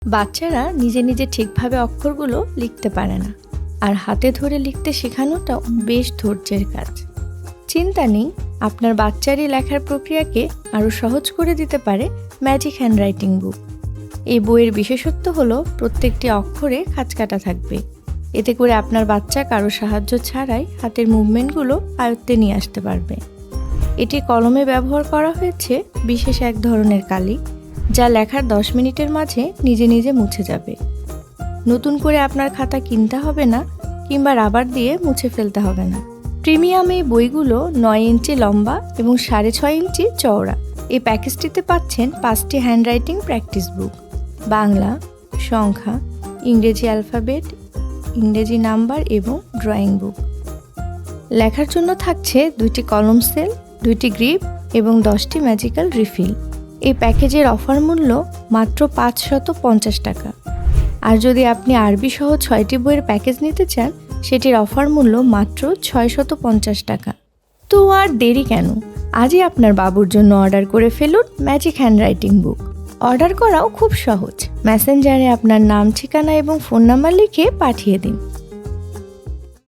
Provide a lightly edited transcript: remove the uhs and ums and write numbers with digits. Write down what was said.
বাচ্চারা নিজে নিজে ঠিকভাবে অক্ষরগুলো লিখতে পারে না, আর হাতে ধরে লিখতে শেখানোটাও বেশ ধৈর্যের কাজ। চিন্তা নেই, আপনার বাচ্চারই লেখার প্রক্রিয়াকে আরও সহজ করে দিতে পারে ম্যাজিক হ্যান্ডরাইটিং বুক। এই বইয়ের বিশেষত্ব হলো প্রত্যেকটি অক্ষরে খাঁজকাটা থাকবে। এতে করে আপনার বাচ্চা কারো সাহায্য ছাড়াই হাতের মুভমেন্টগুলো আয়ত্তে নিয়ে আসতে পারবে। এটি কলমে ব্যবহার করা হয়েছে বিশেষ এক ধরনের কালি, যা লেখার 10 মিনিটের মাঝে নিজে নিজে মুছে যাবে। নতুন করে আপনার খাতা কিনতে হবে না, কিংবা রাবার দিয়ে মুছে ফেলতে হবে না। প্রিমিয়াম এই বইগুলো 9 ইঞ্চি লম্বা এবং 6.5 ইঞ্চি চওড়া। এই প্যাকেজটিতে পাচ্ছেন 5টি হ্যান্ডরাইটিং প্র্যাকটিস বুক, বাংলা, সংখ্যা, ইংরেজি অ্যালফাবেট, ইংরেজি নাম্বার এবং ড্রয়িং বুক। লেখার জন্য থাকছে 2টি কলম সেল, 2টি গ্রিপ এবং 10টি ম্যাজিক্যাল রিফিল। এই প্যাকেজের অফার মূল্য মাত্র 550 টাকা। আর যদি আপনি আরবি সহ 6টি বইয়ের প্যাকেজ নিতে চান, সেটির অফার মূল্য মাত্র 650 টাকা। তো আর দেরি কেন, আজই আপনার বাবুর জন্য অর্ডার করে ফেলুন ম্যাজিক হ্যান্ডরাইটিং বুক। অর্ডার করাও খুব সহজ। মেসেঞ্জারে আপনার নাম, ঠিকানা এবং ফোন নাম্বার লিখে পাঠিয়ে দিন।